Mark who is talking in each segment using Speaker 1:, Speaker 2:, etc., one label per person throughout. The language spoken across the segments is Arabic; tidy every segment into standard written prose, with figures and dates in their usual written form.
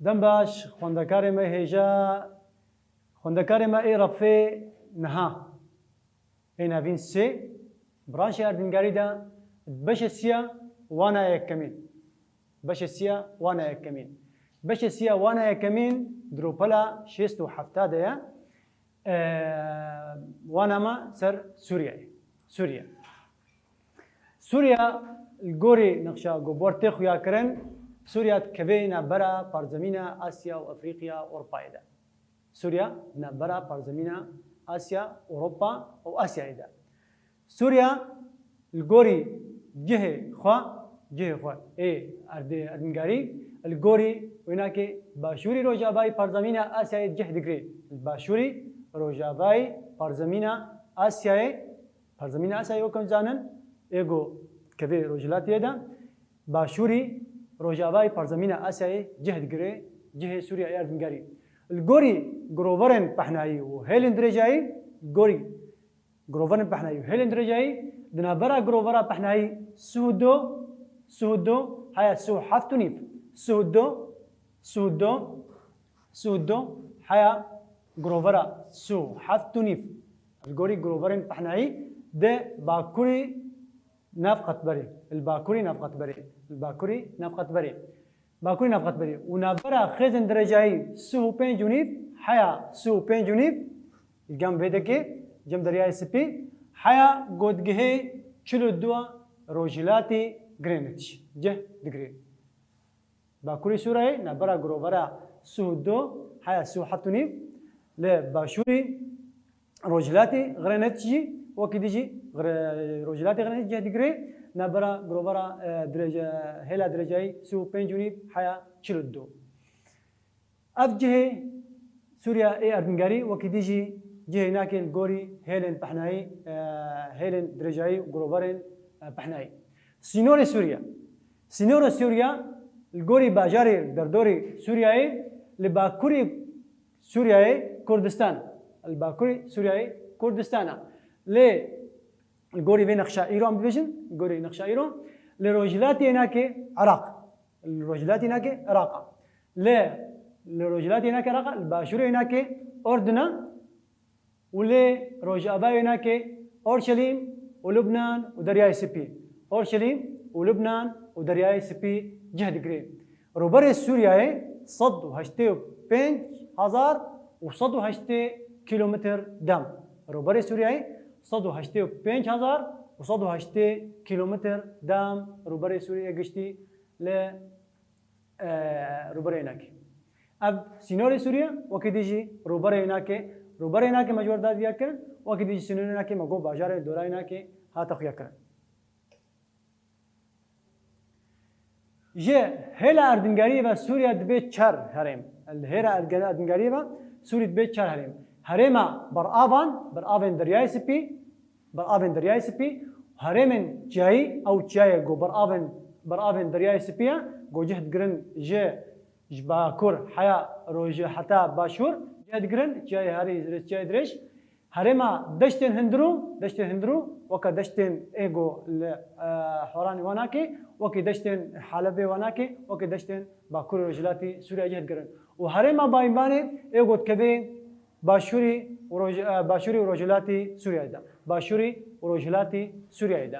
Speaker 1: دەم باش خوێندەکارێمە هێژە خوێندەکارێمە ئێ ڕەفێ نەها ئێ ناوین سێ برانشی ئاردنگاریدا بەشە سیە وانە یەکەمین بەشە سیە وانە یەکەمین بەشە سیە وانە یەکەمین درۆپەلا 670 وانەمە سەر سووریا گۆری نەخشا گۆبۆرتێ خویاکردن سووریا کەوێ نابەرە پارزەمینە ئاسیا و ئەفریقیا ئۆڕۆپایدا سووریا نابەرە پارزەمینە ئاسیا ئۆڕۆپا و ئاسیایدا سووریا گۆری جهێ خوا ئێ ئەردنگاری گۆری وێناکێ باشووری ڕۆژاوای پارزەمینە ئاسیای جه دەگرێت باشووری ڕۆژاوای پارزەمینە ئاسیای پارزەمینە ئاسیای وەکەم زانن ئێگۆ کەوێ ڕۆژهەڵاتیەدا باشووری ڕۆژاوای پارزەمینە ئاسیای جه دەگرێت جهێ سووریا ئاردنگاری گۆری گرۆڤەرن پەحنایی و هێلن درێژایی گۆری گرۆڤەرن پەحنایی و هێلن درێژایی دنابەرە گرۆڤەرە پەحنایی سوهدۆ هەیە سو هەفت و نیف سوهدۆ هەیە گرۆڤەرە سو هەفت و نیف گۆری گرۆڤەرن پەحنایی دێ باکووری نافقەتبەرێ باکووری نافقەتبەرێ و نابەرە خێزن درێژایی سو و پێنج و نیف هەیە سو و پێنج و نیف گەم بێدەکێ جەم دەریای سپی هەیە گۆدگهێ چل و دووە ڕۆژهەڵاتی گرێنچ جه دەگرێت باکووری سووریا نابەرە گرۆڤەرە سو و دۆ هەیە سو و هەفت و نیف لە باشووری ڕۆژهەڵاتی غرێنچی وەکی دیژی ڕۆژهەڵاتی غرێنچ جه دەگرێت نابەرە گرۆڤەرە هێلا درێژایی سو و پێنج و نیف هەیە چل و دوو ئەف جهێ سووریا ئێ ئەردنگاری وەکی دیژی جهێ ناکێن گۆری هێلن پەحنایی هێلن درێژایی و گرۆڤەرن پەحنایی سینۆرە سووریا گۆری باژارێ دەردۆری سووریایê li bakurê Sûriyayê Kurdistan li bakurê Sûriyayê Kurdistana lê gorî vê nexşa îro bibêjin gorî nexşa îro li rojhilatê nake Iraq li rojhilatê nake Iraqa lê li rojhilatê nake Iraqa li başûrê nake Orduna û lê rojavayê nake Orşelîm û Lubnan û Deryayê Spî Orşelîm û Lubnan û Deryayê Spî cih digirê روبرê Sûriyayê 185,180 kilometr dem روبرê Sûriyayê 185,180 kilometr dem روبرê Sûriyê giştî li روبرê nake ev sînorê Sûriye wekî dijî روبرê nake me jwar dadiya kirin wekî dijî sînorê nake me got bajarê dorayê nake hate xuya kirin ji hêla erdngeriyê ve Sûriya dibe çar herêm hêla erdngeriyê ve Sûriya dibe çar herêm herêma beravên deryayê Spî herêmên çiyayî ew çiyayê got beravên deryayê Spî ye got cih digirin ji bakur heya rojê heta başûr cih digirin çiyayê herî çiyayê dirêj herêma deştên Hindirû weka deştên êgo li Horanê wan nake wekî deştên Helebê wan nake wekî deştên bakurê rojhilatê Sûriya cih digirin û herêma Bayînbanê ê got kevê başûrî û rojhilatê Sûriyayê de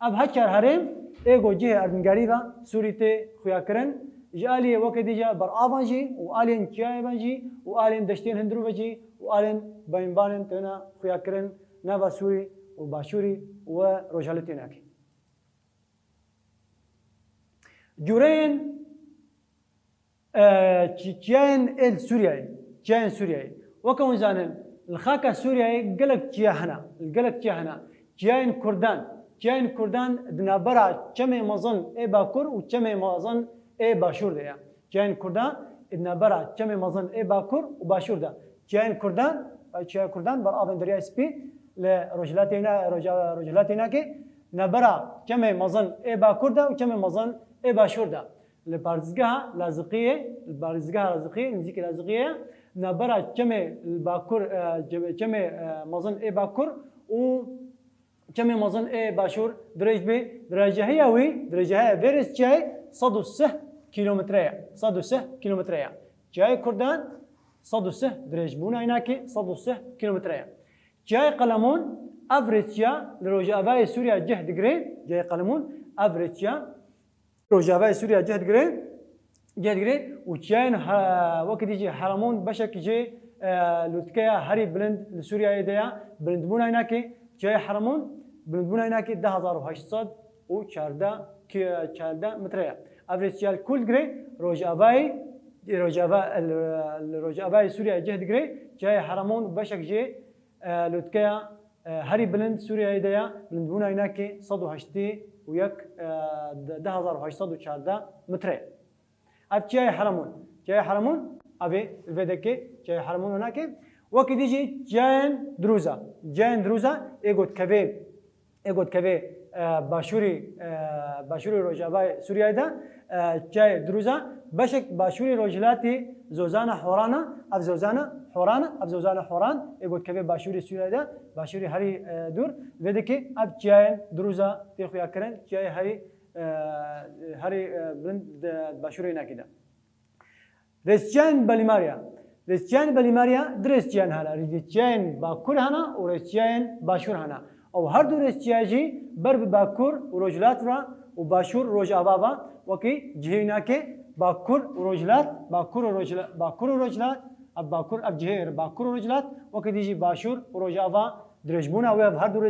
Speaker 1: ev heçar herêm ê got cihê erdngerî ve Sûrî tê xuya kirin ji aliyê wekî dîca beravan jî û aliyên çiyayê ve jî û aliyên deştên Hindirû ve jî û aliyên Bayînbanên têne xuya kirin nava Sûrî û başûrî we rojhilatê nake cûreyên çiyayên êl Sûriyayê weke hûn zanin li xaka Sûriyayê gelek çiya hene çiyayên Kurdan di navbera çemê mezin ê bakur û çemê mezin ê başûr de ye çiyayên Kurdan di navbera çemê mezin ê bakur û başûr de çiyayên Kurdan beravên deryayê Spî li rojhilatê nake navbera çemê mezin ê bakur de û çemê mezin ê başûr de li parêzgeha Laziqiyê nizîkî Laziqiyê navbera çemê mezin ê bakur û çemê mezin ê başûr dirêj bê dirêjehiya vê rêz çiyayê 103 kilometre ye جای کردان 103 درجه بونا ایناکی 103 کیلومتره. جای قلمون افریقیا لروجاوای سوریا 10 دیگری جای قلمون افریقیا روجاوای سوریا 10 دیگری و جاین وقتی دیجی حرمون باشد که لوتکیا هری بلند لسوریا ایدیا بلند بونا ایناکی جای حرمون بلند بونا ایناکی 10814 متره. افریقیا کل دیگری روجاوای سوریا 10 دیگری جای حرمون باشد که لوتکیا هری بلند سوریا ایدیا بلند بونا ایناکی 10814 متره. اب جای حرمون ابي الفيدكي جاي حرمون هناك وقت يجي جاين دروزا يقول كافي باشوري روجاباي سوريا دا جاي دروزا باشك باشوري روجلاتي زوزانا حوران يقول كافي باشوري سوريا دا باشوري هري دور فيدكي اب جاين دروزا تيخويا كرن جاي هري بلند باشوري هناك دا رسجان باليماريا درسجان هلا رسجان باكور هنا ورسجان باشور هنا او هر دو رسجاجي برب باكور ورجلات را وباشور روج ابابا وكي جهيناك باكور ورجلات باكور ورجلات باكور اب جهير باكور ورجلات وكي ديجي باشور وروج ابا درجبونا ويب هر دو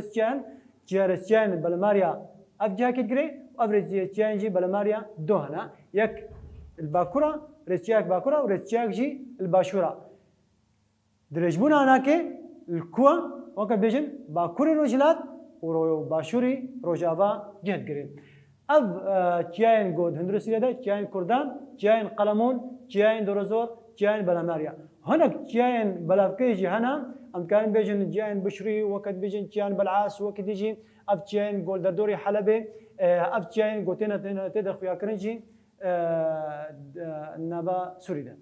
Speaker 1: رسجان باليماريا اب جاكيت جري افريجان جي باليماريا دو هنا يك الباكورة رسياك باكورة ورسياك جي الباشورة درجبونا هناك الكوا وقت بيجن باكوري روجلات وباشوري روجافا جهد قريب اب جاين جود هندرسية ده جاين كردان جاين قلمون جاين دورزور جاين بلاماريا هناك جاين بلافكيجي هنا ام كان بيجن جاين بشري وقت بيجن جاين بالعاس وقت يجي اب جاين جول دردوري حلبي اب جاين جوتينا تدخل يا كرنجي النبا سوريدا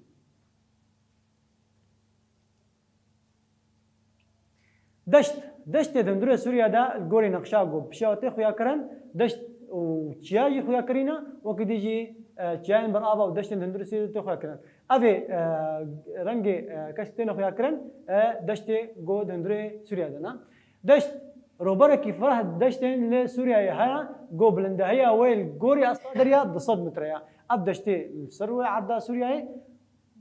Speaker 1: دشت دندور سوريا دا الجوري نقشاقو بشاوتي خويا كرن دشت وتشياجي خويا كرينا وكي يجي تشاين برابا ودشت دندور سوريا خويا كرن ابي رنجي كشتين خويا كرن دشت جو دندور سوريا دا دشت روبرا كيف راح دشتين لسوريا هنا جو بلندهيا ويل جوري اصدريا بصد متريا اب دشتي السروي عدا سوريا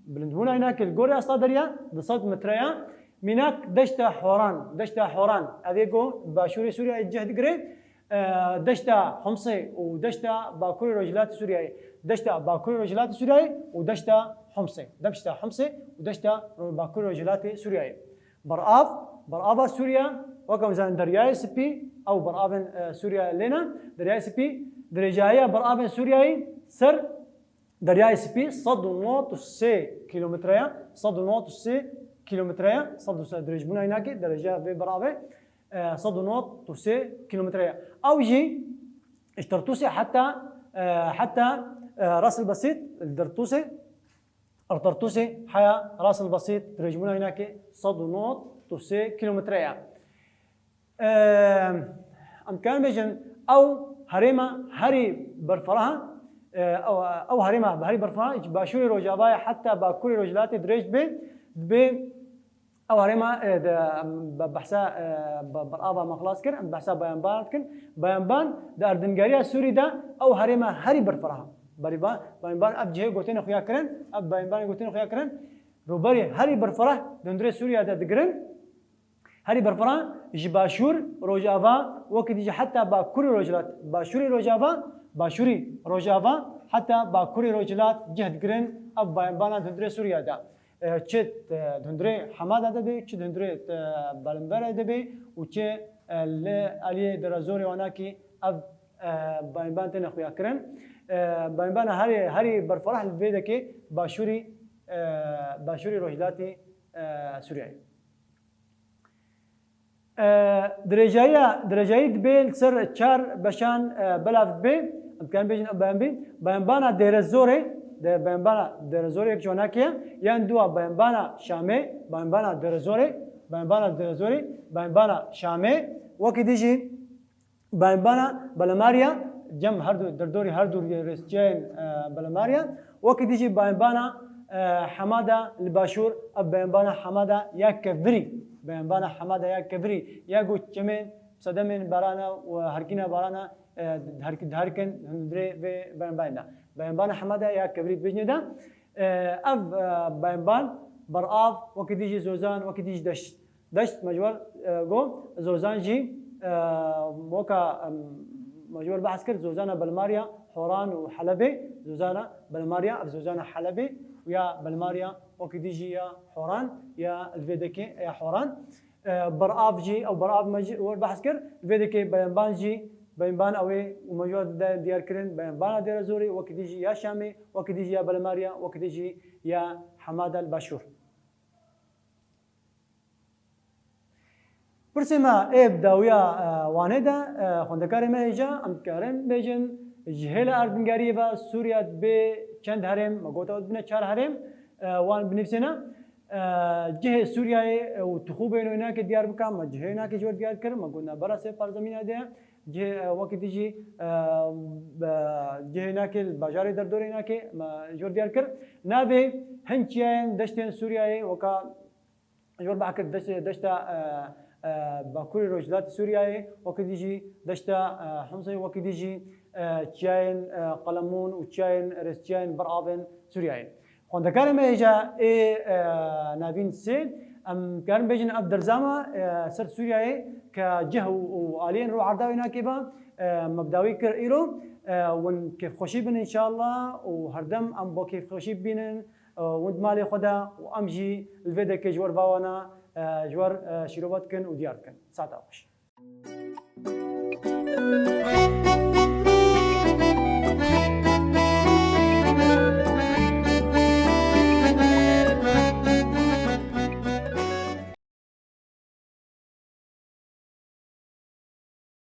Speaker 1: بلندبونا هناك الجوري اصدريا بصد متريا مناك دشتا حوران هذه جو باشوري سوريا الجهد قريب دشتا حمصي ودشتا باكوري رجلات سوريا دشتا باكوري رجلات سوريا ودشتا حمصي ودشتا باكوري رجلات سوريا برآب سوريا وكم زان درياي سبي او برآب سوريا لنا درياي سبي درجايا برآب سوريا سر درياي سبي صد نوت سي كيلومتريا صد درج بنا هناك درجة في برابة صد نوت سي كيلومتريا او جي اشترتوسي حتى راس البسيط الدرتوسي حيا راس البسيط درج بنا هناك صد نوت سي كيلومتريا امكان بيجن او هري برفرها او هري برفرها باشوري روجاباي حتى باكوري روجلاتي درج بي او هريما بحثا برابا مخلاص كن بحثا بيانبان دا اردنگاريا سوري دا او هريما هري برفرها بيانبان اب جهه قوتين خويا كرن اب بيانبان قوتين خويا كرن روبري هري برفره دندري سوريا دا دقرن هري برفره جباشور روجافا وقت يجي حتى باكوري روجلات باشوري روجافا حتى باكوري روجلات جهد قرن اب بيانبان دندري سوريا دا چه دندره حماد دبی چه دندره بالنبر دبی و چه علی درازوری وانا کی اب باینبان تن خویا کرن باینبان هری برفرح الفيدا کی باشوری روحلاتی سوریایی درجایی دبیل سر چار بشان بلاف بی امکان بیشن باینبان درازوری ده بيانبانا درزوري جوناكيا يان دوا بيانبانا شامي بيانبانا درزوري بيانبانا شامي وكي ديجي بيانبانا بلماريا جم هردو دردوري هردو ريسجين بلماريا وكي ديجي بيانبانا حماده الباشور بينبانا حماده يا كفري بينبانا حماده يا كفري يا جو كمن صدمن برانا وهركينا برانا هركن هندري بينبانا بينبانا حماده يا كفري بجندا اف بينبان براف وكديجي زوزان وكديجي دشت مجور جو زوزان جي موكا مجور بحث كرد زوزانا بالماريا حوران وحلبي زوزانا بالماريا زوزانا حلبي ويا بالماريا وكديجي يا حوران يا الفيديكي يا حوران براف جي او براف مجور بحث كرد الفيديكي بينبان جي بينبان اوي ومجور ديار كرن بينبان دير زوري وكديجي يا شامي وكديجي يا بالماريا وكديجي يا حماده الباشور برسما ابدا ويا واندا خوندكاري ميجا امكارن بيجن جهل اردنگاري با سوريا به چند هرم مگوتا بنا 4 هرم وان بنفسنا جه سوريا و تخوب انه هناك ديار بكام ما جه هناك جور ديار كر ما قلنا برا سه پر زمين ده جه وقت يجي جه هناك الباجار در دور هناك ما جور ديار كر نابه هنچين دشتن سوريا وكا جور باكر دشتا باكوري روجلات سوريا وقت يجي دشتا حمصي وقت يجي تشاين قلمون وتشاين رستشاين برافن سوريا خوندكار ما يجا نابين سين ام كان بيجن ابدر زاما سر سوريا كجه والين رو عرضاوي ناكبا مبداوي كر ايرو ون كيف خوشي بن ان شاء الله وهردم ام بو كيف خوشي بينن وند مالي خدا وامجي الفيدا كجور باوانا جوار شيروبات كن وديار كن ساعه خوش